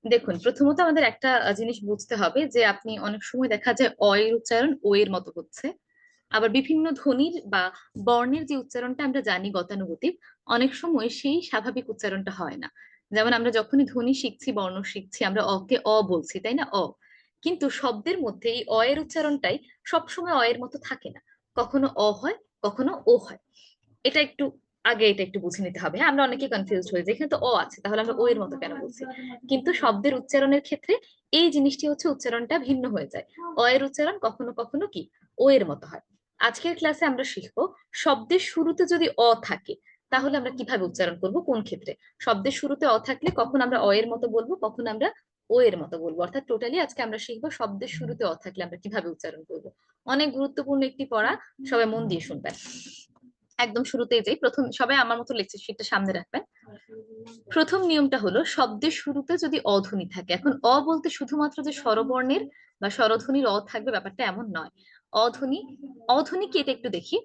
দেখুন, প্রথমত আমাদের একটা জিনিস বুঝতে হবে যে আপনি অনেক সময় দেখা যায় অ এর উচ্চারণ ও এর মতো হচ্ছে। আবার বিভিন্ন ধ্বনির বা বর্ণের যে উচ্চারণটা আমরা জানি গতানুগতিক, অনেক সময় সেই স্বাভাবিক উচ্চারণটা হয় না। যেমন আমরা যখনই ধ্বনি শিখছি, বর্ণ শিখছি, আমরা অ কে অ বলছি, তাই না? অ। কিন্তু শব্দের মধ্যে এই অ এর উচ্চারণটাই সবসময় অ এর মতো থাকে না। কখনো অ হয়, কখনো ও হয়। এটা একটু বুঝে নিতে হবে। হ্যাঁ, আমরা অনেকে কনফিউজ হয়ে যাই, এখানে তো অ আছে, তাহলে আমরা ও এর মতো কেন বলছি? কিন্তু শব্দের উচ্চারণের ক্ষেত্রে এই জিনিসটি হচ্ছে, উচ্চারণটা ভিন্ন হয়ে যায়। অ এর উচ্চারণ কখনো কখনো কি ও এর মতো হয়। আজকের ক্লাসে আমরা শিখবো, শব্দের শুরুতে যদি অ থাকে তাহলে আমরা কিভাবে উচ্চারণ করব, কোন ক্ষেত্রে। শব্দের শুরুতে অ থাকলে কখন আমরা অ এর মতো বলবো, কখন আমরা ও এর মতো বলবো। অর্থাৎ টোটালি আজকে আমরা শিখবো শব্দের শুরুতে অ থাকলে আমরা কিভাবে উচ্চারণ করব। অনেক গুরুত্বপূর্ণ একটি পড়া, সবাই মন দিয়ে শুনবেন। একদম শুরুতেই যাই, প্রথম সবাই আমার মতো লেকচার শিটটা সামনে রাখবেন। প্রথম নিয়মটা হলো, শব্দের শুরুতে যদি অধ্বনি থাকে। এখন অ বলতে শুধুমাত্র যে স্বরবর্ণের বা স্বরধ্বনির অ থাকবে, ব্যাপারটা এমন নয়। অধ্বনি, অধ্বনি কি এটা একটু দেখি।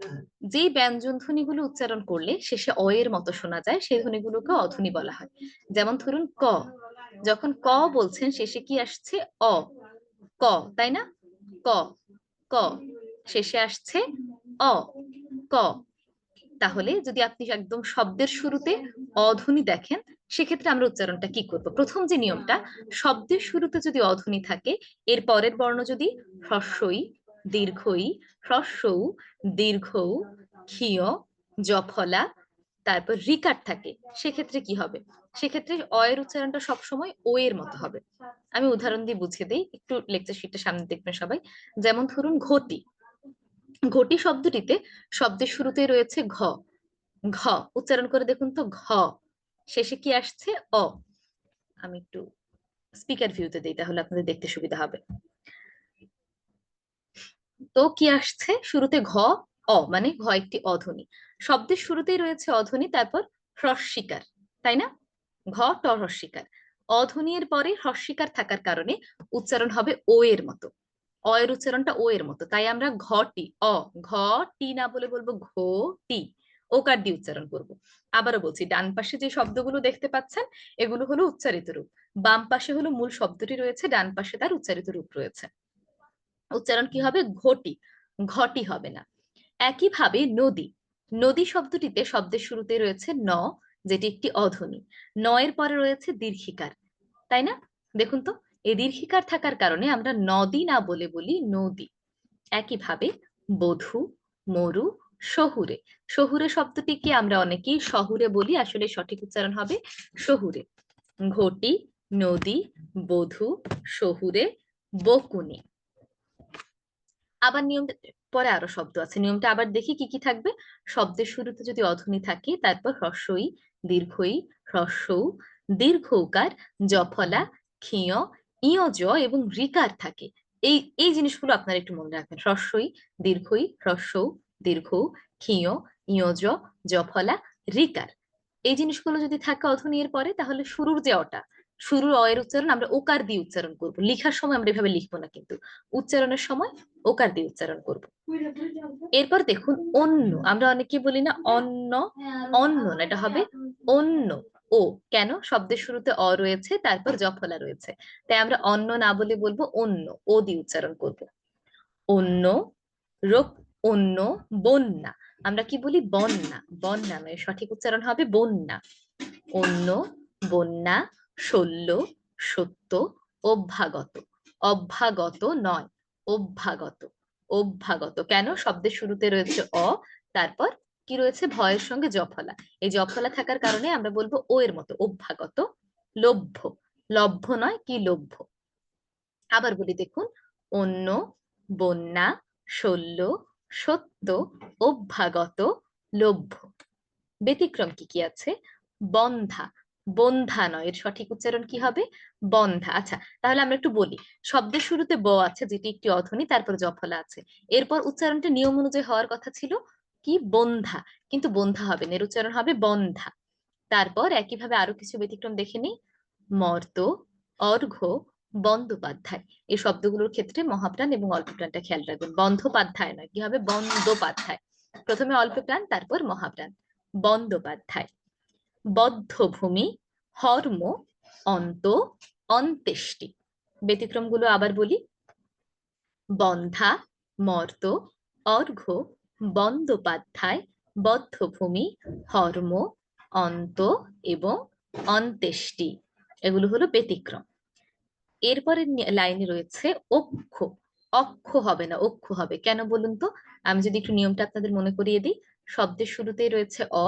যে ব্যঞ্জন ধ্বনিগুলো উচ্চারণ করলে শেষে অ এর মতো শোনা যায়, সেই ধ্বনিগুলোকে অধ্বনি বলা হয়। যেমন ধরুন ক, যখন ক বলছেন শেষে কি আসছে? অ। ক, তাই না? ক, ক, শেষে আসছে অ। ক। তাহলে যদি আপনি একদম শব্দের শুরুতে অধ্বনি দেখেন, সেক্ষেত্রে আমরা উচ্চারণটা কি করব? প্রথম যে নিয়মটা, শব্দের শুরুতে যদি অধ্বনি থাকে, এর পরের বর্ণ যদি হ্রস্বই, দীর্ঘই, হ্রস্বউ, দীর্ঘউ, ক্ষীয়, জফলা, তারপর রিকার থাকে, সেক্ষেত্রে কি হবে? সেক্ষেত্রে অ এর উচ্চারণটা সবসময় ও এর মতো হবে। আমি উদাহরণ দিয়ে বুঝিয়ে দিই, একটু লেকচার শিটটা সামনে দেখবেন সবাই। যেমন ধরুন ঘটি। ঘটি শব্দটিতে শব্দের শুরুতে রয়েছে ঘ। ঘ, উচ্চারণ করে দেখুন তো, ঘ। শেষে কি আসছে? অ। আমি একটু স্পিকার ভিউতে দিই, তাহলে আপনাদের দেখতে সুবিধা হবে। তো কি আসছে শুরুতে? ঘ। অ, মানে ঘ একটি অধ্বনি। শব্দের শুরুতেই রয়েছে অধ্বনি, তারপর হ্রস্বীকার, তাই না? ঘ ট হ্রস্বীকার। অধ্বনি এর পরে হ্রস্বীকার থাকার কারণে উচ্চারণ হবে ও এর মতো। অ এর উচ্চারণটা ও এর মতো, তাই আমরা ঘটি অ, ঘ টি না বলে বলবো ঘ টি, ওকার দিয়ে উচ্চারণ করব। আবারও বলছি, ডান পাশে যে শব্দগুলো দেখতে পাচ্ছেন, এগুলো হলো উচ্চারিত রূপ। বাম পাশে হলো মূল শব্দটি রয়েছে, ডান পাশে তার উচ্চারিত রূপ রয়েছে। উচ্চারণ কি হবে? ঘটি, ঘটি হবে না। একইভাবে নদী। নদী শব্দটিতে শব্দের শুরুতে রয়েছে ন, যেটি একটি অধ্বনি। ন এর পরে রয়েছে দীর্ঘিকার, তাই না? দেখুন তো, এই দীর্ঘিকার থাকার কারণে আমরা নদী না বলে বলি নদী। একইভাবে বধূ, মরু, শহুরে। শহুরে শব্দটিকে আমরা অনেকেই শহুরে বলি, আসলে সঠিক উচ্চারণ হবে শহুরে। ঘটি, নদী, বধূ, শহুরে, বকুনি। আবার নিয়মটা, পরে আরো শব্দ আছে, নিয়মটা আবার দেখি কি কি থাকবে। শব্দের শুরুতে যদি অধ্বনি থাকে, তারপর হ্রস্বই, দীর্ঘই, হ্রস্বউ, দীর্ঘৌকার, জফলা, ক্ষীয়, ইয়জ এবং রিকার থাকে। এই এই জিনিসগুলো আপনারা একটু মনে রাখবেন। হ্রস্বই, দীর্ঘই, হ্রস্বউ, দীর্ঘউ, ক্ষীয়, ইয়জ, জফলা, রিকার। এই জিনিসগুলো যদি থাকে অধ্বনি এর পরে, তাহলে শুরুর যে অটা, শুরুর অ এর উচ্চারণ আমরা ওকার দিয়ে উচ্চারণ করব। লিখার সময় আমরা এভাবে লিখবো না, কিন্তু উচ্চারণের সময় ওকার দিয়ে উচ্চারণ করব। এরপর দেখুন অন্য, আমরা অনেকে বলি না অন্য, অন্য না, এটা হবে অন্য। ও, কেন? শব্দের শুরুতে অ রয়েছে, তারপর জফলা রয়েছে, তাই আমরা অন্য না বলে বলবো অন্য, ও দিয়ে উচ্চারণ করব। অন্য, রোগ, অন্য, বন্যা। আমরা কি বলি? বন্যা, বন্যা নয়, সঠিক উচ্চারণ হবে বন্যা। অন্য, বন্যা, শল্য, সত্য, অভ্যাগত। অভ্যাগত নয়, অভ্যাগত। অভ্যাগত কেন? শব্দের শুরুতে রয়েছে অ, তারপর কি রয়েছে? ভয়ের সঙ্গে জফলা। এই জফলা থাকার কারণে আমরা বলবো ও এর মতো, অভ্যাগত। লভ্য, লভ্য নয়, কি লভ্য। আবার বলি দেখুন, অন্য, বন্যা, শল্য, সত্য, অভ্যাগত, লভ্য। ব্যতিক্রম কি কি আছে? বন্ধা, বন্ধা নয়, এর সঠিক উচ্চারণ কি হবে? বন্ধা। আচ্ছা, তাহলে আমরা একটু বলি। শব্দের শুরুতে ব আছে, যেটি একটি অধ্বনি, তারপর জফলা আছে। এরপর উচ্চারণটা নিয়ম অনুযায়ী হওয়ার কথা ছিল কি? বন্ধা। কিন্তু বন্ধা হবে না, এর উচ্চারণ হবে বন্ধা। তারপর একইভাবে আরো কিছু ব্যতিক্রম দেখে নিই। মর্ত, অর্ঘ্য, বন্দ্যোপাধ্যায়। এই শব্দগুলোর ক্ষেত্রে মহাপ্রাণ এবং অল্প প্রাণটা খেয়াল রাখবেন। বন্দ্যোপাধ্যায় নয়, কি হবে? বন্দ্যোপাধ্যায়। প্রথমে অল্প প্রাণ, তারপর মহাপ্রাণ। বন্দ্যোপাধ্যায়। বদ্ধভূমি, হর্ম, অন্ত, অন্ত্যেষ্টি। ব্যতিক্রমগুলো আবার বলি, বন্ধা, মর্ত, অর্ঘ্য, বন্দ্যোপাধ্যায়, বধ্যভূমি, হর্ম, অন্ত এবং অন্ত্যেষ্টি, এগুলো হলো ব্যতিক্রম। এরপরের লাইনে রয়েছে অক্ষ। অক্ষ হবে না, অক্ষ হবে, কেন বলুন তো? আমি যদি একটু নিয়মটা আপনাদের মনে করিয়ে দিই, শব্দের শুরুতেই রয়েছে অ,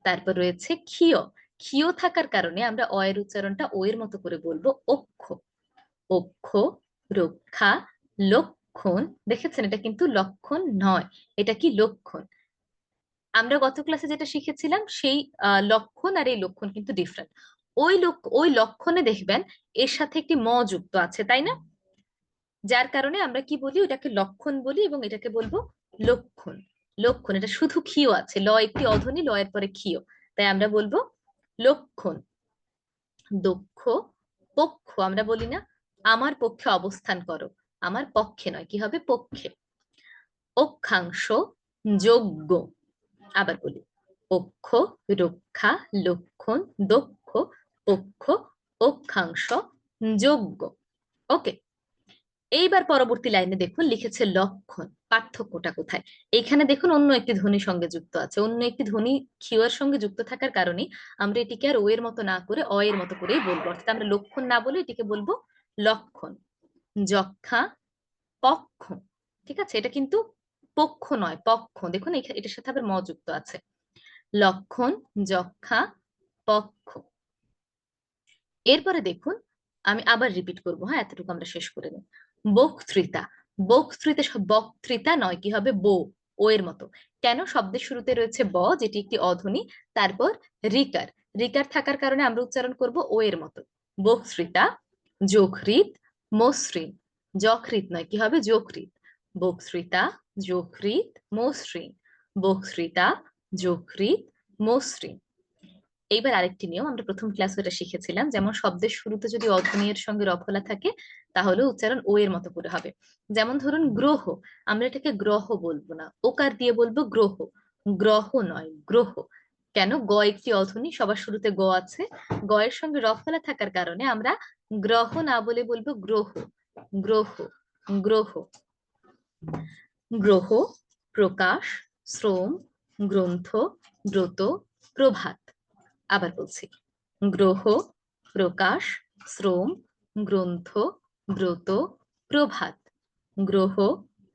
তারপর রয়েছে ক্ষীয়। ক্ষীয় থাকার কারণে আমরা অ এর উচ্চারণটা ও এর মতো করে বলবো অক্ষ। অক্ষ, রক্ষা, লক্ষণ। দেখেছেন, এটা কিন্তু লক্ষণ নয়, এটা কি লক্ষণ। আমরা গত ক্লাসে যেটা শিখেছিলাম সেই লক্ষণ আর এই লক্ষণ কিন্তু ডিফারেন্ট। ওই লক্ষণে দেখবেন এর সাথে একটি ম যুক্ত আছে, তাই না? যার কারণে আমরা কি বলি, ওটাকে লক্ষণ বলি এবং এটাকে বলবো লক্ষণ। লক্ষণ, এটা শুধু ক্ষীয় আছে, ল একটি অধ্বনি, ল এর পরে ক্ষীয়, তাই আমরা বলবো লক্ষণ। দক্ষ, পক্ষ, আমরা বলি না আমার পক্ষে অবস্থান করো, আমার পক্ষে নয়, কি হবে, পক্ষে। অক্ষাংশ, যোগ্য। আবার বলি, অক্ষ, রক্ষা, লক্ষণ, দক্ষ, পক্ষ, অক্ষাংশ, যোগ্য। ওকে, এইবার পরবর্তী লাইনে দেখুন লিখেছে লক্ষণ। পার্থক্যটা কোথায়? এখানে দেখুন অন্য একটি ধ্বনির সঙ্গে যুক্ত আছে, অন্য একটি ধ্বনি ক্ষীয়র সঙ্গে যুক্ত থাকার কারণে আমরা এটিকে আর ও এর মতো না করে অ এর মতো করেই বলবো, অর্থাৎ আমরা লক্ষণ না বলে এটিকে বলবো লক্ষণ। যক্ষা, পক্ষ। ঠিক আছে, এটা কিন্তু পক্ষ নয়, পক্ষ। দেখুন এটার সাথে আবার ম যুক্ত আছে। লক্ষণ, যক্ষা, পক্ষ। এরপরে দেখুন, আমি আবার রিপিট করবো, হ্যাঁ, এতটুকু আমরা শেষ করে নিই। বক্তৃতা। বক্তৃতা, বক্তৃতা নয়, কি হবে, বো, ও এর মতো। কেন? শব্দের শুরুতে রয়েছে ব, যেটি একটি অধ্বনি, তারপর রিকার। রিকার থাকার কারণে আমরা উচ্চারণ করব ও এর মতো। বক্তৃতা, যকৃৎ, মসৃণ। যকৃৎ নয়, কি হবে, যকৃৎ। বক্তৃতা, যকৃৎ, মসৃণ। বক্তৃতা, যকৃৎ, মসৃণ। এইবার আরেকটি নিয়ম, আমরা প্রথম ক্লাসে এটা শিখেছিলাম, যেমন শব্দের শুরুতে যদি অধ্বনি এর সঙ্গে রফলা থাকে তাহলে উচ্চারণ ও এর মতো করে হবে। যেমন ধরুন গ্রহ, আমরা এটাকে গ্রহ বলবো না, ওকার দিয়ে বলবো গ্রহ। গ্রহ নয়, গ্রহ। কেন? গ একটি অধ্বনি, সবার শুরুতে গ আছে, গ এর সঙ্গে রফলা থাকার কারণে আমরা গ্রহ না বলে বলবো গ্রহ। গ্রহ, গ্রহ। গ্রহ, প্রকাশ, শ্রম, গ্রন্থ, ব্রত, প্রভাত। আবার বলছি, গ্রহ, প্রকাশ, শ্রম, গ্রন্থ, ব্রত, প্রভাত। গ্রহ,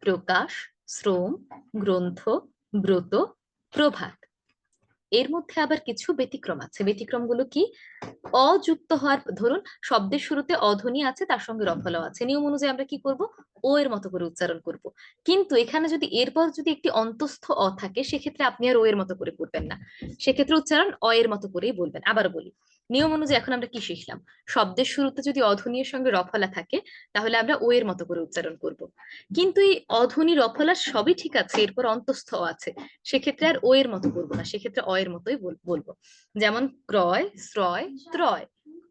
প্রকাশ, শ্রম, গ্রন্থ, ব্রত, প্রভাত। এর মধ্যে আবার কিছু ব্যতিক্রম আছে। ব্যতিক্রমগুলো কি? অযুক্ত হওয়ার, ধরুন শব্দের শুরুতে অধ্বনি আছে, তার সঙ্গে রফলাও আছে, নিয়ম অনুযায়ী আমরা কি করব, ও এর মতো করে উচ্চারণ করব। কিন্তু এখানে যদি এরপর যদি একটি অন্তস্থ অ থাকে, সেক্ষেত্রে আপনি আর ও এর মতো করে পড়বেন না, সেক্ষেত্রে উচ্চারণ অ এর মতো করেই বলবেন। আবার বলি, নিয়ম অনুযায়ী এখন আমরা কি শিখলাম? শব্দের শুরুতে যদি অধ্বনির সঙ্গে রফলা থাকে তাহলে আমরা ও এর মতো করে উচ্চারণ করব। কিন্তু এই অধ্বনি রফলা সবই ঠিক আছে, এরপর অন্তস্থ অ আছে, সেক্ষেত্রে আর ও এর মতো বলবো না, সেক্ষেত্রে অ এর মতোই বলবো। যেমন ক্রয়, শ্রয়, ত্রয়।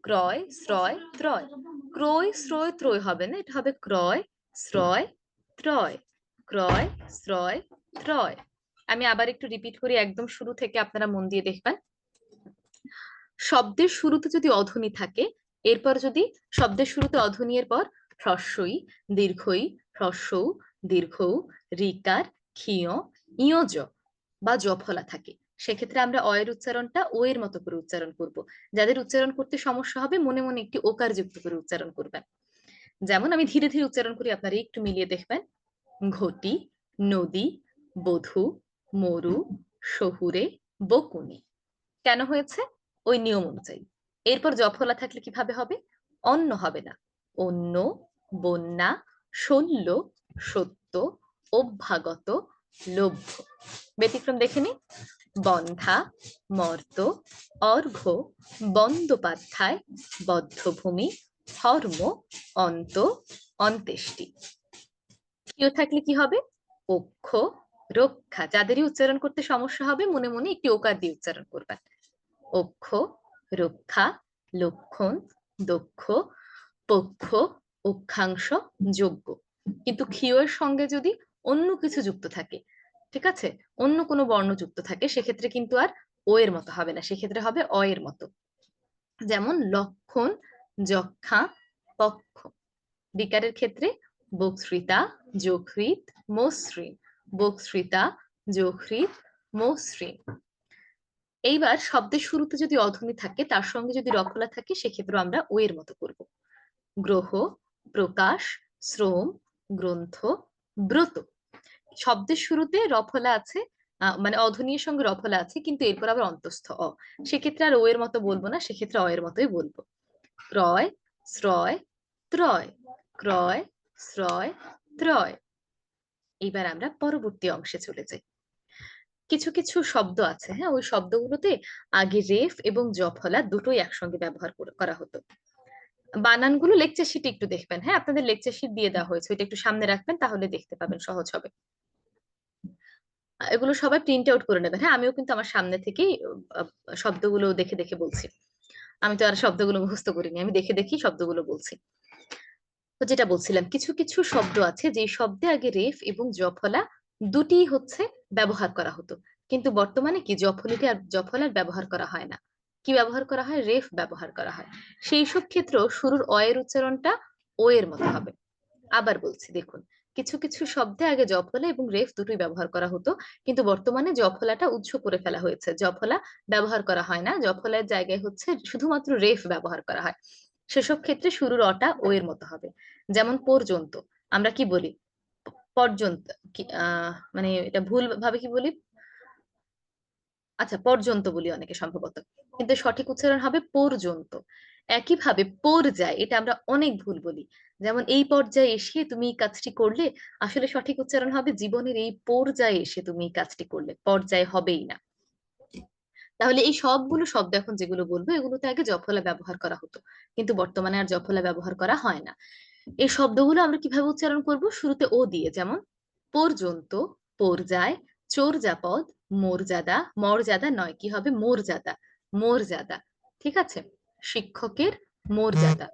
ক্রয়, শ্রয়, ত্রয়। ক্রয়, শ্রয়, ত্রয় হবে না, এটা হবে ক্রয়, শ্রয়, ত্রয়। ক্রয়, শ্রয়, ত্রয়। আমি আবার একটু রিপিট করি একদম শুরু থেকে, আপনারা মন দিয়ে দেখবেন। শব্দের শুরুতে যদি অধ্বনি থাকে, এরপর যদি শব্দের শুরুতে অধ্বনি এর পর হ্রস্বই, দীর্ঘই, হ্রস্বউ, দীর্ঘউ, রিকার, ক্ষীয়, ইয়জ বা জফলা থাকে, সেক্ষেত্রে আমরা অ এর উচ্চারণটা ও এর মতো করে উচ্চারণ করব। যাদের উচ্চারণ করতে সমস্যা হবে, মনে মনে একটি ওকার যুক্ত করে উচ্চারণ করবেন। যেমন আমি ধীরে ধীরে উচ্চারণ করি, আপনারা একটু মিলিয়ে দেখবেন। ঘটি, নদী, বধূ, মরু, শহুরে, বকুনি। কেন হয়েছে? ওই নিয়ম অনুযায়ী। এরপর জফলা থাকলে কিভাবে হবে? অন্য হবে না, অন্য, বন্যা, শল্য, সত্য, অভ্যাগত, লভ্য। ব্যতিক্রম দেখে নি, বন্ধা, মর্ত, অর্ঘ্য, বন্দ্যোপাধ্যায়, বধ্যভূমি, হর্ম, অন্ত, অন্ত্যেষ্টি। কেউ থাকলে কি হবে? অক্ষ, রক্ষা। যাদেরই উচ্চারণ করতে সমস্যা হবে, মনে মনে একটি ওকার দিয়ে উচ্চারণ করবেন। অক্ষ, রক্ষা, লক্ষণ, দক্ষ, পক্ষ, অক্ষাংশ, যোগ্য। কিন্তু ক্ষীয়ের সঙ্গে যদি অন্য কিছু যুক্ত থাকে, ঠিক আছে, অন্য কোনো বর্ণ যুক্ত থাকে, সেক্ষেত্রে কিন্তু আর ও এর মতো হবে না, সেক্ষেত্রে হবে অ এর মতো। যেমন লক্ষণ, যক্ষা, পক্ষ। বিকারের ক্ষেত্রে বক্তৃতা, যকৃৎ, মসৃণ, বক্তৃতা, যকৃৎ, মসৃণ। এইবার শব্দের শুরুতে যদি অধ্বনি থাকে তার সঙ্গে যদি রফলা থাকে সেক্ষেত্রে আমরা ও এর মতো করব। গ্রহ, প্রকাশ, শ্রম, গ্রন্থ, ব্রত। শব্দের শুরুতে রফলা আছে, মানে অধ্বনির সঙ্গে রফলা আছে, কিন্তু এরপর আবার অন্তঃস্থ অ। সেক্ষেত্রে আর ও এর মতো বলবো না, সেক্ষেত্রে অ এর মতোই বলবো। ক্রয়, শ্রয়, ত্রয়, ক্রয়, শ্রয়, ত্রয়। এইবার আমরা পরবর্তী অংশে চলে যাই। কিছু কিছু শব্দ আছে, হ্যাঁ, ওই শব্দগুলোতে আগে রেফ এবং জফলা দুটোই একসঙ্গে ব্যবহার করা হতো। বানানগুলো লেকচার শিটে একটু দেখবেন, হ্যাঁ, আপনাদের লেকচার শিট দিয়ে দেওয়া হয়েছে, ওইটা একটু সামনে রাখবেন, তাহলে দেখতে পাবেন, সহজ হবে। এগুলো সবাই প্রিন্ট আউট করে নেবেন, হ্যাঁ, আমিও কিন্তু আমার সামনে থেকেই আহ, শব্দগুলো দেখে দেখে বলছি। আমি তো আর শব্দগুলো মুখস্থ করিনি, আমি দেখে দেখেই শব্দগুলো বলছি। তো যেটা বলছিলাম, কিছু কিছু শব্দ আছে যে শব্দে আগে রেফ এবং জফলা দুটি হচ্ছে ব্যবহার করা হতো, কিন্তু বর্তমানে কি জফলিটি আর জফলার ব্যবহার করা হয় না। কি ব্যবহার করা হয়? রেফ ব্যবহার করা হয়। সেই সব ক্ষেত্রেও শুরুর অ এর উচ্চারণটা ও এর মতো হবে। আবার বলছি, দেখুন, কিছু কিছু শব্দে আগে জফলা এবং রেফ দুটোই ব্যবহার করা হতো, কিন্তু বর্তমানে জফলাটা উৎস করে ফেলা হয়েছে, জফলা ব্যবহার করা হয় না, জফলার জায়গায় হচ্ছে শুধুমাত্র রেফ ব্যবহার করা হয়। সেসব ক্ষেত্রে শুরুর অটা ও এর মতো হবে। যেমন পর্যন্ত, আমরা কি বলি? পর্যন্ত। কি মানে এটা ভুল ভাবে কি বলি? আচ্ছা, পর্যন্ত বলি অনেকে সম্ভবত, কিন্তু সঠিক উচ্চারণ হবে পর্যন্ত। একইভাবে পর্যায়, এটা আমরা অনেক ভুল বলি। যেমন এই পর্যায়ে এসে তুমি এই কাজটি করলে, আসলে সঠিক উচ্চারণ হবে জীবনের এই পর্যায়ে এসে তুমি এই কাজটি করলে, পর্যায় হবেই না। তাহলে এই সবগুলো শব্দ এখন যেগুলো বলবো এগুলোতে আগে জফলা ব্যবহার করা হতো, কিন্তু বর্তমানে আর জফলা ব্যবহার করা হয় না। এই শব্দগুলো আমরা কিভাবে উচ্চারণ করব? শুরুতে ও দিয়ে, যেমন পর্যন্ত, পর্যায়, চোরজাপদ, মর্যাদা, মর্যাদা নয়, কি হবে? মর্যাদা, মর্যাদা। ঠিক আছে? শিক্ষকের মর্যাদা।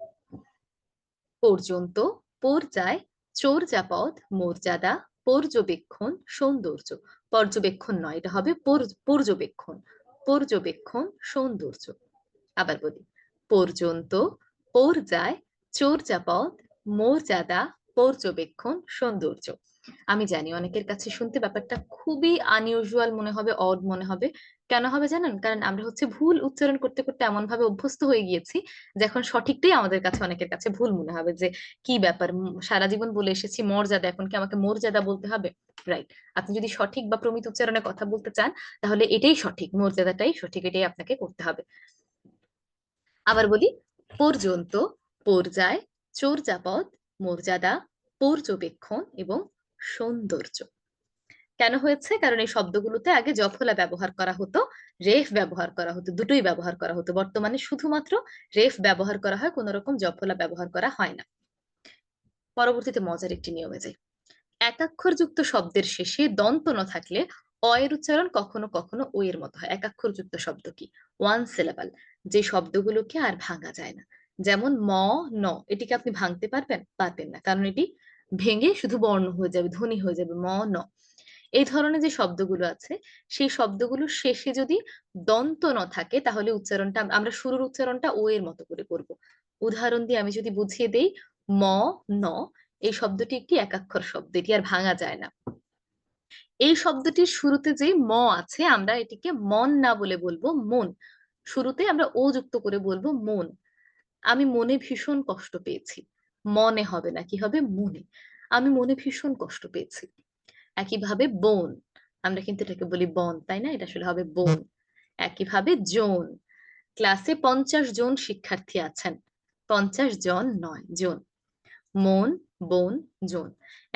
পর্যন্ত, পর্যায়, চোরজাপদ, মর্যাদা, পর্যবেক্ষণ, সৌন্দর্য। পর্যবেক্ষণ নয়, এটা হবে পর্যবেক্ষণ, পর্যবেক্ষণ, সৌন্দর্য। আবার বলি, পর্যন্ত, পর্যায়, চর্যাপদ, মর্যাদা, পর্যবেক্ষণ, সৌন্দর্য। আমি জানি অনেকের কাছে শুনতে ব্যাপারটা খুবই আনইউজুয়াল মনে হবে, অড মনে হবে। কেন হবে জানেন? কারণ আমরা হচ্ছে ভুল উচ্চারণ করতে করতে এমন ভাবে অভ্যস্ত হয়ে গিয়েছি যে এখন সঠিকটাই আমাদের কাছে, অনেকের কাছে ভুল মনে হবে, যে কি ব্যাপার, সারা জীবন বলে এসেছি মর্যাদা, এখন কি আমাকে মর্যাদা বলতে হবে? রাইট। আপনি যদি সঠিক বা প্রমিত উচ্চারণে কথা বলতে চান তাহলে এটাই সঠিক, মর্যাদাটাই সঠিক, এটাই আপনাকে করতে হবে। আবার বলি, পর্যন্ত, পর্যায়, চর্যাপদ, মর্যাদা, পর্যবেক্ষণ এবং সৌন্দর্য। কেন হয়েছে? কারণ এই শব্দগুলোতে আগে জফলা ব্যবহার করা হতো, রেফ ব্যবহার করা হতো, দুটোই ব্যবহার করা হতো। বর্তমানে শুধুমাত্র রেফ ব্যবহার করা হয়, কোন রকম জফলা ব্যবহার করা হয় না। পরবর্তীতে মজার একটি নিয়মে যাই। একাক্ষরযুক্ত শব্দের শেষে দন্ত ন থাকলে অ এর উচ্চারণ কখনো কখনো ও এর মতো হয়। একাক্ষরযুক্ত শব্দ কি? ওয়ান সিলেবাল, যে শব্দগুলোকে আর ভাঙা যায় না। যেমন ম, ন, এটিকে আপনি ভাঙতে পারবেন? পারবেন না, কারণ এটি ভেঙে শুধু বর্ণ হয়ে যাবে, ধ্বনি হয়ে যাবে, ম, ন। এই ধরনের যে শব্দগুলো আছে, সেই শব্দগুলোর শেষে যদি দন্ত ন থাকে তাহলে উচ্চারণটা আমরা শুরুর উচ্চারণটা ও এর মতো করে করব। উদাহরণ দিয়ে আমি যদি বুঝিয়ে দেই, ম, ন, এই শব্দটি একটি একাক্ষর শব্দ, এটি আর ভাঙা যায় না। এই শব্দটির শুরুতে যে ম আছে আমরা এটিকে মন না বলে বলবো মন। শুরুতে আমরা ও যুক্ত করে বলবো মন। আমি মনে ভীষণ কষ্ট পেয়েছি, মনে হবে না, কি হবে? মনে। আমি মনে ভীষণ কষ্ট পেয়েছি। একইভাবে বোন, আমরা কিন্তু এটাকে বলি বন, তাই না? এটা আসলে হবে বোন। একইভাবে জন, ক্লাসে 50 জন শিক্ষার্থী আছেন, 50 জন নয়, জন। মন, বোন, জন।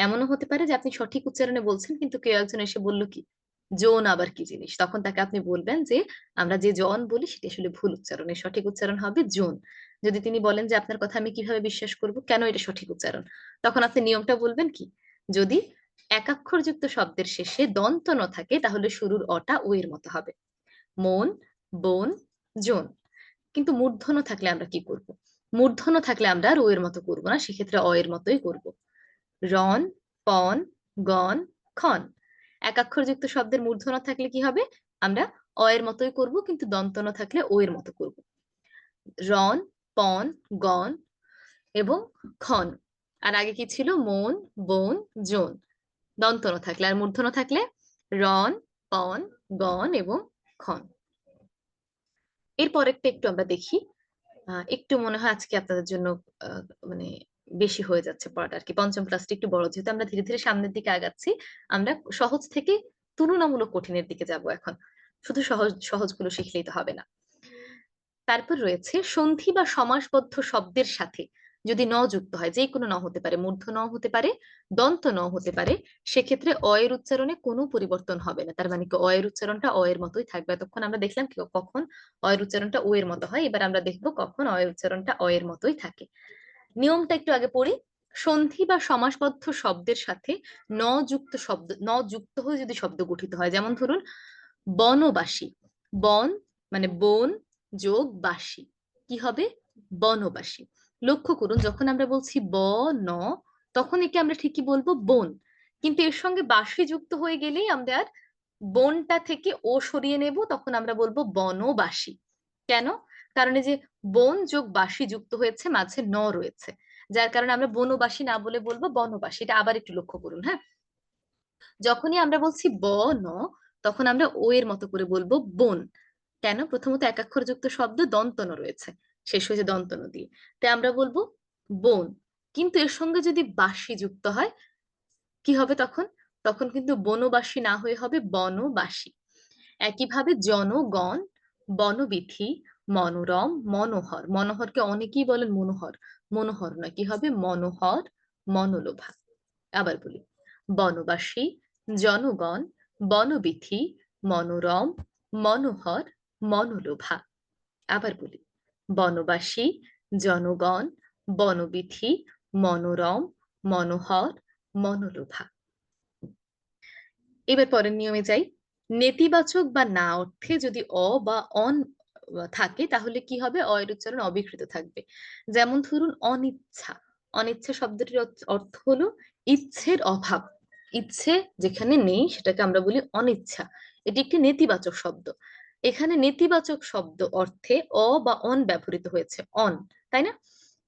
এমনও হতে পারে যে আপনি সঠিক উচ্চারণে বলছেন কিন্তু কেউ একজন এসে বলল কি, জন আবার কি জিনিস, তখন তাকে আপনি বলবেন যে আমরা যে জন বলি সেটা আসলে ভুল উচ্চারণ, এর সঠিক উচ্চারণ হবে জন। যদি তিনি বলেন যে আপনার কথা আমি কিভাবে বিশ্বাস করব, কেন এটা সঠিক উচ্চারণ, তখন আপনি নিয়মটা বলবেন কি, যদি একাক্ষরযুক্ত শব্দের শেষে দন্ত ন থাকে তাহলে শুরুর অটা ও এর মতো হবে। মন, বোন, জন। কিন্তু মূর্ধন্য থাকলে আমরা কি করব? মূর্ধন্য থাকলে আমরা আর ও এর মতো করবো না, সেক্ষেত্রে অ এর মতোই করব। রন, পন, গন, খন। একাক্ষরযুক্ত শব্দের মূর্ধন্য থাকলে কি হবে? আমরা অ এর মতোই করব, কিন্তু দন্তন্য থাকলে ও এর মতো করব। রন, পন, গণ এবং খন। আর আগে কি ছিল? মন, বন, জন। দন্তন থাকলে, আর মূর্ধন্য থাকলে রন, পন, গণ এবং খন। এরপর একটু আমরা দেখি। একটু মনে হয় আজকে আপনাদের জন্য আহ, মানে বেশি হয়ে যাচ্ছে পড়াটা আর কি। পঞ্চম ক্লাসটা একটু বড়, যেহেতু আমরা ধীরে ধীরে সামনের দিকে আগাচ্ছি। আমরা সহজ থেকে তুলনামূলক কঠিনের দিকে যাব এখন। শুধু সহজ সহজগুলো শিখলেই তো হবে না। তারপর রয়েছে সন্ধি বা সমাসবদ্ধ শব্দের সাথে যদি ন যুক্ত হয়, যে কোনো ন হতে পারে, মূর্ধ ন হতে পারে, দন্ত ন হতে পারে, সেক্ষেত্রে অ এর উচ্চারণে কোনো পরিবর্তন হবে না। তার মানে কি, অ এর উচ্চারণটা অ এর মতোই থাকবে। এতক্ষণ আমরা দেখলাম কখন অ এর উচ্চারণটা ও এর মতো হয়, এবার আমরা দেখবো কখন অ এর উচ্চারণটা অ এর মতোই থাকে। নিয়মটা একটু আগে পড়ি। সন্ধি বা সমাসবদ্ধ শব্দের সাথে ন যুক্ত শব্দ, ন যুক্ত হয়ে যদি শব্দ গঠিত হয়, যেমন ধরুন বনবাসী। বন মানে বন যোগ বাসী, কি হবে? বনবাসী। লক্ষ্য করুন, যখন আমরা বলছি ব ন, তখন একে আমরা ঠিকই বলবো বন, কিন্তু এর সঙ্গে বাসী যুক্ত হয়ে গেলেই আমরা আর বনটা থেকে ও সরিয়ে নেব, তখন আমরা বলবো বনবাসী। কেন? কারণ এই যে বন যোগ বাসী যুক্ত হয়েছে, মাঝে ন রয়েছে, যার কারণে আমরা বনবাসী না বলে বলবো বনবাসী। এটা আবার একটু লক্ষ্য করুন, হ্যাঁ। যখনই আমরা বলছি ব ন, তখন আমরা ও এর মতো করে বলবো বন। কেন? প্রথমত একাক্ষর যুক্ত শব্দ, দন্তন রয়েছে, শেষ হয়েছে দন্তন দিয়ে, তাই আমরা বলবো বন। কিন্তু এর সঙ্গে যদি বাসী যুক্ত হয়, কি হবে তখন? তখন কিন্তু বনবাসী না হয়ে হবে বনবাসী। একইভাবে জনগণ, বনবিথি, মনোরম, মনোহর। মনোহরকে অনেকেই বলেন মনোহর, মনোহর নয়, কি হবে? মনোহর, মনোলোভা। আবার বলি, বনবাসী, জনগণ, বনবিথি, মনোরম, মনোহর, মনোলোভা। আবার বলি, বনবাসী, জনগণ, বনবিথি, মনোরম, মনোহর, মনোলোভা। এবার পরের নিয়মে যাই। নেতিবাচক বা না অর্থে যদি অ বা অন থাকে, তাহলে কি হবে? অ এর উচ্চারণ অবিকৃত থাকবে। যেমন ধরুন অনিচ্ছা। অনিচ্ছা শব্দটির অর্থ হলো ইচ্ছের অভাব। ইচ্ছে যেখানে নেই সেটাকে আমরা বলি অনিচ্ছা। এটি একটি নেতিবাচক শব্দ। এখানে নেতিবাচক শব্দ অর্থে অ বা অন ব্যবহৃত হয়েছে, অন, তাই না?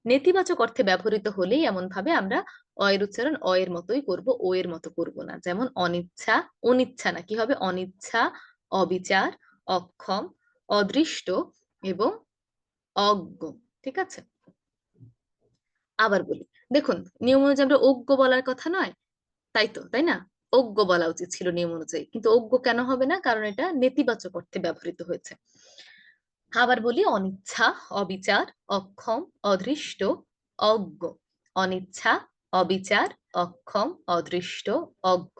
নেতিবাচক অর্থে ব্যবহৃত হলেই এমন ভাবে আমরা অ এর উচ্চারণ অ এর মতোই করব, ও এর মতো করব না। যেমন অনিচ্ছা, অনিচ্ছা না, কি হবে? অনিচ্ছা, অবিচার, অক্ষম, অদৃষ্ট এবং অজ্ঞ। ঠিক আছে? আবার বলি, দেখুন, নিয়ম অনুযায়ী আমরা অজ্ঞ বলার কথা নয়, তাই তো, তাই না? অজ্ঞ বলা উচিত ছিল নিয়ম অনুযায়ী, কিন্তু অজ্ঞ কেন হবে না? কারণ এটা নেতিবাচক অর্থে ব্যবহৃত হয়েছে। আবার বলি, অনিচ্ছা, অবিচার, অক্ষম, অদৃষ্ট, অজ্ঞ। অনিচ্ছা, অবিচার, অক্ষম, অদৃষ্ট, অজ্ঞ।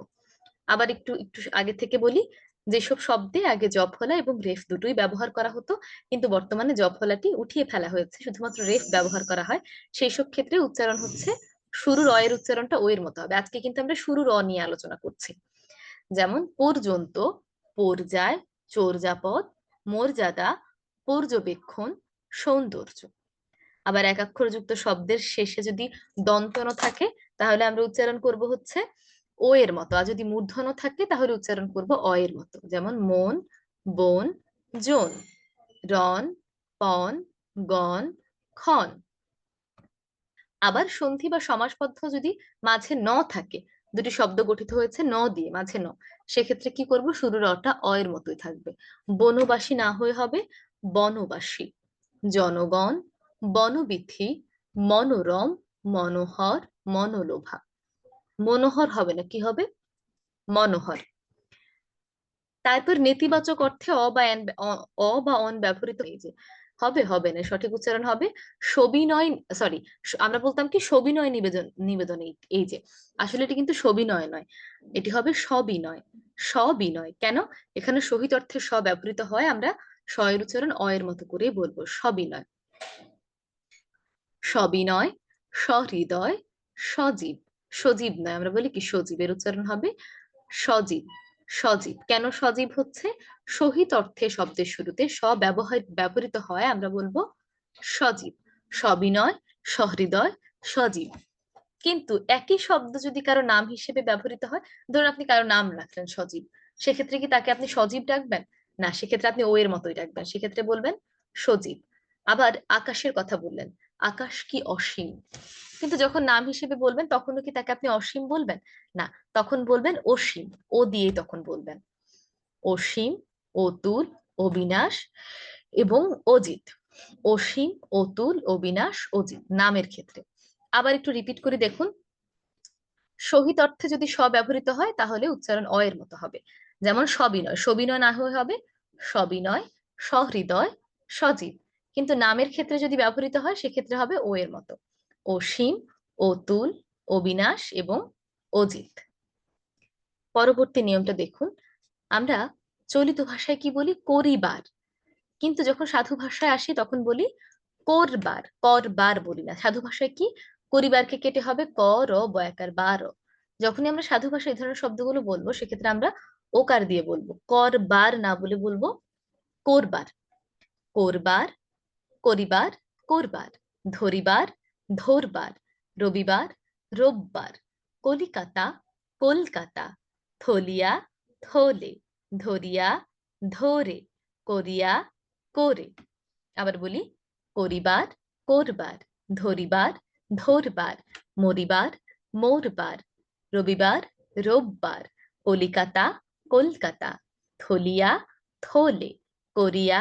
আবার একটু একটু আগে থেকে বলি, যেসব শব্দে আগে জফলা এবং রেফ দুটোই ব্যবহার করা হতো, কিন্তু বর্তমানে জফলাটি উঠিয়ে ফেলা হয়েছে, শুধুমাত্র রেফ ব্যবহার করা হয়, সেই সব ক্ষেত্রে উচ্চারণ হচ্ছে শুরুর অ এর উচ্চারণটা ও এর মতো হবে। আজকে কিন্তু আমরা শুরুর অ নিয়ে আলোচনা করছি। যেমন পর্যন্ত, পর্যায়, চর্যাপদ, মর্যাদা, পর্যবেক্ষণ, সৌন্দর্য। আবার একাক্ষরযুক্ত শব্দের শেষে যদি দন্তন থাকে, তাহলে আমরা উচ্চারণ করব হচ্ছে ও এর মতো, আর যদি মূর্ধন্য থাকে তাহলে উচ্চারণ করব অ এর মতো। যেমন মন, বন, জন, রন, পন, গণ, খন। আবার সন্ধি বা সমাসবদ্ধ যদি মাঝে ন থাকে, দুটি শব্দ গঠিত হয়েছে ন দিয়ে, মাঝে ন, সেক্ষেত্রে কি করব? শুরুর অটা অ এর মতোই থাকবে। বনবাসী না হয়ে হবে বনবাসী। জনগণ, বনবিথি, মনোরম, মনোহর, মনোলোভা। মনোহর হবে না, কি হবে? মনোহর। তারপর নেতিবাচক অর্থে অ বা অন ব্যবহৃত, এই যে হবে, হবে না, সঠিক উচ্চারণ হবে সবিনয়, সরি, আমরা বলতাম কি সবিনয় নিবেদন, নিবেদন, এই যে আসলে এটি কিন্তু সবিনয় নয়, এটি হবে সবিনয়। সবিনয় কেন? এখানে সহিত অর্থে স ব্যবহৃত হয়, আমরা স এর উচ্চারণ অ এর মতো করেই বলবো, সবিনয়। সবিনয়, সহৃদয়, সজীব। সজীব নয়, আমরা বলি কি সজীবের উচ্চারণ হবে সজীব। সজীব কেন সজীব হচ্ছে? সহিত অর্থে শব্দের শুরুতে স ব্যবহৃত হয়, আমরা বলবো সজীব। সবিনয়, সহৃদয়, সজীব। কিন্তু একই শব্দ যদি কারো নাম হিসেবে ব্যবহৃত হয়, ধরুন আপনি কারো নাম রাখলেন সজীব, সেক্ষেত্রে কি তাকে আপনি সজীব ডাকবেন? না, সেক্ষেত্রে আপনি ও এর মতোই ডাকবেন, সেক্ষেত্রে বলবেন সজীব। আবার আকাশের কথা বললেন, আকাশ কি অসীম? কিন্তু যখন নাম হিসেবে বলবেন তখনও কি তাকে আপনি অসীম বলবেন? না, তখন বলবেন অসীম, ও দিয়ে তখন বলবেন। অসীম, অতুল, অবিনাশ এবং অজিত। অসীম, অতুল, অবিনাশ, অজিত নামের ক্ষেত্রে। আবার একটু রিপিট করে দেখুন। সহিত অর্থে যদি স ব্যবহৃত হয় তাহলে উচ্চারণ অ এর মতো হবে। যেমন সবিনয়, সবিনয় না হয়ে হবে সবিনয়, সহৃদয়, সজীব। কিন্তু নামের ক্ষেত্রে যদি ব্যবহৃত হয় সেক্ষেত্রে হবে ও এর মতো। অসীম, অতুল, অবিনাশ এবং অজিত। পরবর্তী নিয়মটা দেখুন। আমরা চলিত ভাষায় কি বলি? করিবার। কিন্তু যখন সাধু ভাষায় আসি তখন বলি করবার, করবার বলি না। সাধু ভাষায় কি? করিবারকে কেটে হবে ক র বয়াকার বা র। যখনই আমরা সাধু ভাষায় এই ধরনের শব্দগুলো বলবো সেক্ষেত্রে আমরা ওকার দিয়ে বলবো, করবার না বলে বলবো করবার। করবার, করিবার, করবার। ধরিবার, ধরবার। রবিবার, রোববার। কলিকাতা, কলকাতা। থলিয়া, থলে। ধরিয়া, ধরে। করিয়া, করে। আবার বলি, করিবার, করবার। ধরিবার, ধরবার। মরিবার, মোরবার। রবিবার, রোববার। কলিকাতা, কলকাতা। থলিয়া, থলে। করিয়া,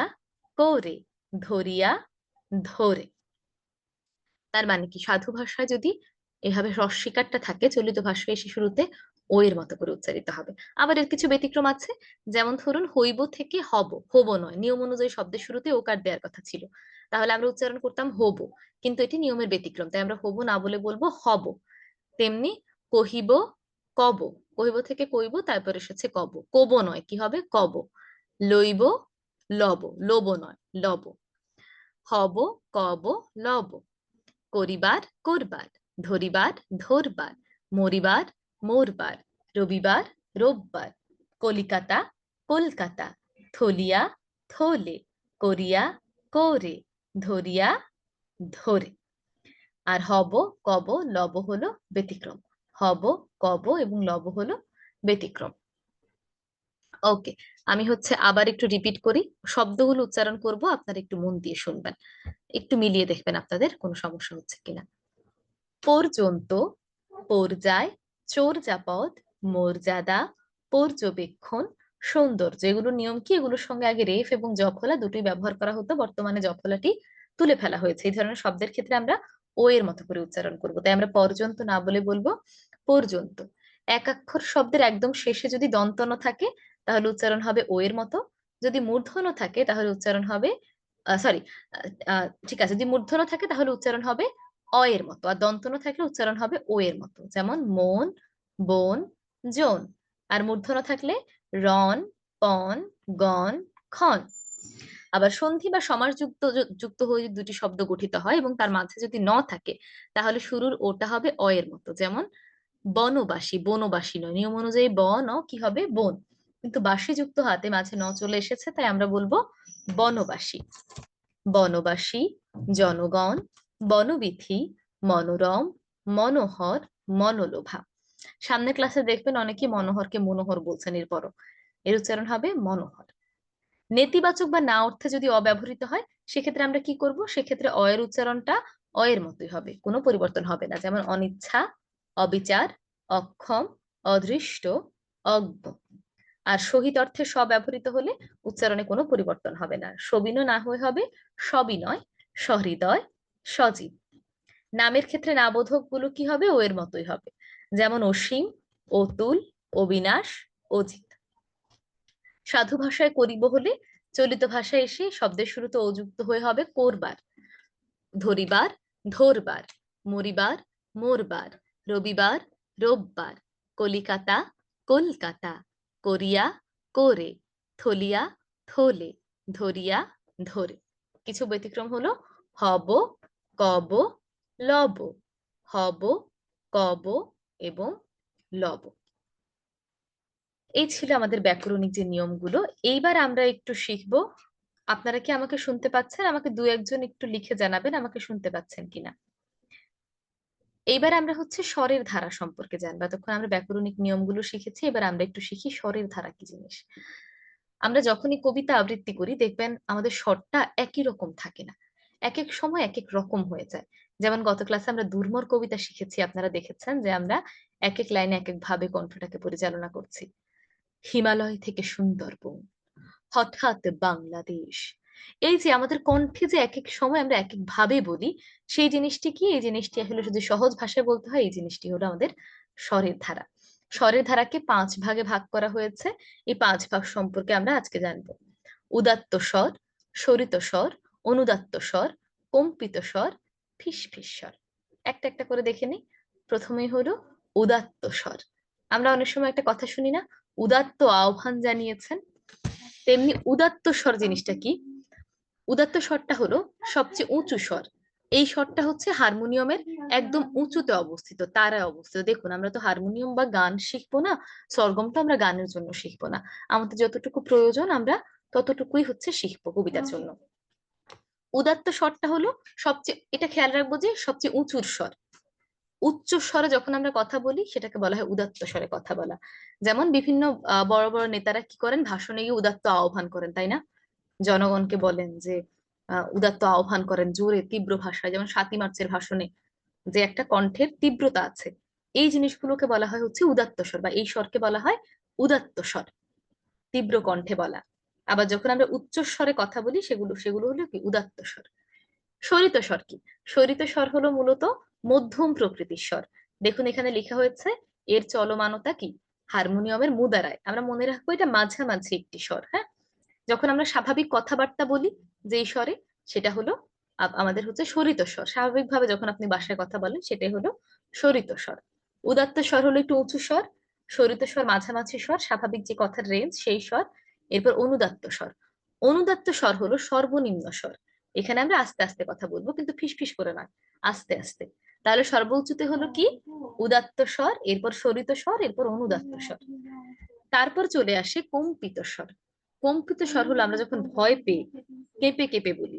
করে। ধরিয়া, ধরে। তার মানে কি? সাধু ভাষায় যদি এভাবে হ্রস্বইকারটা থাকে, চলিত ভাষায় এসে শুরুতে ও এর মতো করে উচ্চারিত হবে। আবার এর কিছু ব্যতিক্রম আছে। যেমন ধরুন হইব থেকে হব, হব নয়। নিয়ম অনুযায়ী শব্দের শুরুতে ওকার দেওয়ার কথা ছিল, তাহলে আমরা উচ্চারণ করতাম হব। কিন্তু এটি নিয়মের ব্যতিক্রম, তাই আমরা হব না বলে বলবো হব। তেমনি কহিব, কব। কহিব থেকে কইব, তারপর এসেছে কব, কব নয়, কি হবে? কব। লইব, লব, লোব নয়, লব। হব, কব, লব। করিবার, করবার। ধরিবার, ধরবার। মরিবার, মোরবার। রবিবার, রোববার। কলিকাতা, কলকাতা। থলিয়া, থলে। করিয়া, করে। ধরিয়া, ধরে। আর হব, কব, লব হলো ব্যতিক্রম। হব, কব এবং লব হলো ব্যতিক্রম। ওকে, আমি আবার একটু রিপিট করি। শব্দগুলো উচ্চারণ করব, আপনারা একটু মন দিয়ে শুনবেন, একটু মিলিয়ে দেখবেন আপনাদের কোনো সমস্যা হচ্ছে কিনা। পর্যন্ত, পর্যায়, চর্যাপদ, মর্যাদা, পর্যবেক্ষণ, সৌন্দর্য। এগুলো নিয়ম কি? এগুলোর সঙ্গে আগে রেফ এবং জফলা দুটোই ব্যবহার করা হতো, বর্তমানে জফলাটি তুলে ফেলা হয়েছে। এই ধরনের শব্দের ক্ষেত্রে আমরা ও এর মতো করে উচ্চারণ করব, তাই আমরা পর্যন্ত না বলে বলবো পর্যন্ত। একাক্ষর শব্দের একদম শেষে যদি দন্তন্য থাকে তাহলে উচ্চারণ হবে ও এর মতো। যদি মূর্ধন্য থাকে তাহলে উচ্চারণ হবে, সরি, ঠিক আছে, যদি মূর্ধন্য থাকে তাহলে উচ্চারণ হবে অ এর মতো, আর দন্তন্য থাকলে উচ্চারণ হবে ও এর মতো। যেমন মন, বন, জন। আর মূর্ধন্য থাকলে রন, পন, গণ, খন। আবার সন্ধি বা সমাস যুক্ত যুক্ত হয়ে যদি দুটি শব্দ গঠিত হয় এবং তার মাঝে যদি ন থাকে তাহলে শুরুর ওটা হবে অ এর মতো। যেমন বনবাসী, বনবাসী নয়। নিয়ম অনুযায়ী ব ন কি হবে? বন। কিন্তু বাসি যুক্ত হাতে মাঝে ন চলে এসেছে, তাই আমরা বলবো বনবাসী। বনবাসী, জনগণ, বনবিথি, মনোরম, মনোহর, মনোলোভা। সামনের ক্লাসে দেখবেন অনেকে মনোহরকে মনোহর বলছেন, এরপরও এর উচ্চারণ হবে মনোহর। নেতিবাচক বা না অর্থে যদি অব্যবহৃত হয় সেক্ষেত্রে আমরা কি করব? সেক্ষেত্রে অ এর উচ্চারণটা অ এর মতোই হবে, কোনো পরিবর্তন হবে না। যেমন অনিচ্ছা, অবিচার, অক্ষম, অদৃষ্ট, অজ্ঞ। আর সহিত অর্থে স ব্যবহৃত হলে উচ্চারণে কোনো পরিবর্তন হবে না। সবিনয় না হয়ে হবে সবিনয়, সহৃদয়, সজীব। নামের ক্ষেত্রে না বোধক গুলো কি হবে? ও এর মতোই হবে। যেমন অসীম, অতুল, অবিনাশ, অজিত। সাধু ভাষায় করিব হলে চলিত ভাষায় এসে শব্দের শুরুতে ও যুক্ত হয়ে হবে করবার। ধরিবার, ধরবার। মরিবার, মোরবার। রবিবার, রোববার। কলিকাতা, কলকাতা। করিয়া, করে। থলিয়া, থলে। ধরিয়া, ধরে। কিছু ব্যতিক্রম হলো হব, কব, লব। হব, কব এবং লব। এই ছিল আমাদের ব্যাকরণিক যে নিয়মগুলো। এইবার আমরা একটু শিখবো। আপনারা কি আমাকে শুনতে পাচ্ছেন? আমাকে দু একজন একটু লিখে জানাবেন আমাকে শুনতে পাচ্ছেন কিনা। এইবার আমরা স্বরের ধারা সম্পর্কে জানবো। এতক্ষণ আমরা ব্যাকরণিক নিয়মগুলো শিখেছি, এবার আমরা একটু শিখি স্বরের ধারা কি জিনিস। আমরা যখনই কবিতা আবৃত্তি করি দেখবেন আমাদের স্বরটা একই রকম থাকে না। এক এক সময় এক এক রকম হয়ে যায়। যেমন গত ক্লাসে আমরা দুর্মর কবিতা শিখেছি, আপনারা দেখেছেন যে আমরা এক এক লাইনে এক এক ভাবে কণ্ঠটাকে পরিচালনা করছি। হিমালয় থেকে সুন্দরবন, হঠাৎ বাংলাদেশ। এই যে আমাদের কণ্ঠে যে এক এক সময় আমরা এক এক ভাবে বলি, সেই জিনিসটি কি? এই জিনিসটি আসলে যদি সহজ ভাষায় বলতে হয়, এই জিনিসটি হলো আমাদের স্বরের ধারা। স্বরের ধারাকে 5 ভাগে ভাগ করা হয়েছে। এই 5 ভাগ সম্পর্কে আমরা আজকে জানবো। উদাত্ত স্বর, স্বরিত স্বর, অনুদাত্ত স্বর, কম্পিত স্বর, ফিসফিস স্বর। একটা একটা করে দেখে নিই। প্রথমেই হলো উদাত্ত স্বর। আমরা অনেক সময় একটা কথা শুনি না, উদাত্ত আহ্বান জানিয়েছেন। তেমনি উদাত্ত স্বর জিনিসটা কি? উদাত্ত স্বরটা হলো সবচেয়ে উঁচু স্বর। এই স্বরটা হচ্ছে হারমোনিয়ামের একদম উঁচুতে অবস্থিত, তারায় অবস্থিত। দেখুন, আমরা তো হারমোনিয়াম বা গান শিখবো না, সরগম তো আমরা গানের জন্য শিখবো না। আমাদের যতটুকু প্রয়োজন আমরা ততটুকুই হচ্ছে শিখবো কবিতার জন্য। উদাত্ত স্বরটা হলো সবচেয়ে, এটা খেয়াল রাখবো যে সবচেয়ে উঁচুর স্বর। উচ্চ স্বরে যখন আমরা কথা বলি সেটাকে বলা হয় উদাত্ত স্বরে কথা বলা। যেমন বিভিন্ন বড় বড় নেতারা কি করেন, ভাষণে গিয়ে উদাত্ত আহ্বান করেন, তাই না? জনগণকে বলেন যে উদাত্ত আহ্বান করেন জোরে তীব্র ভাষায়, যেমন 7ই মার্চের ভাষণে যে একটা কণ্ঠের তীব্রতা আছে। এই জিনিসগুলোকে বলা হয় হচ্ছে উদাত্ত স্বর, বা এই স্বরকে বলা হয় উদাত্ত স্বর, তীব্র কণ্ঠে বলা। আবার যখন আমরা উচ্চ স্বরে কথা বলি সেগুলো সেগুলো হলো কি উদাত্ত স্বর। স্বরিত স্বর কি? স্বরিত স্বর হলো মূলত মধ্যম প্রকৃতির স্বর। দেখুন এখানে লেখা হয়েছে এর চলমানতা কি? হারমোনিয়ামের মুদারায়। আমরা মনে রাখবো এটা মাঝামাঝি একটি স্বর, হ্যাঁ। যখন আমরা স্বাভাবিক কথাবার্তা বলি যেই স্বরে, সেটা হলো আমাদের হচ্ছে স্বরিত স্বর। স্বাভাবিকভাবে যখন আপনি বাসায় কথা বলেন সেটাই হলো স্বরিত স্বর। উদাত্ত স্বর হলো একটু উঁচু স্বর, স্বরিত স্বর মাঝামাঝি স্বর, স্বাভাবিক যে কথার রেঞ্জ সেই স্বর। এরপর অনুদাত্ত স্বর। অনুদাত্ত স্বর হলো সর্বনিম্ন স্বর। এখানে আমরা আস্তে আস্তে কথা বলবো, কিন্তু ফিসফিস করে নয়, আস্তে আস্তে। তাহলে সর্বোচ্চতে হলো কি? উদাত্ত স্বর, এরপর স্বরিত স্বর, এরপর অনুদাত্ত স্বর। তারপর চলে আসে কম্পিত স্বর। কম্পিত স্বর হলো আমরা যখন ভয় পেয়ে কেঁপে কেঁপে বলি,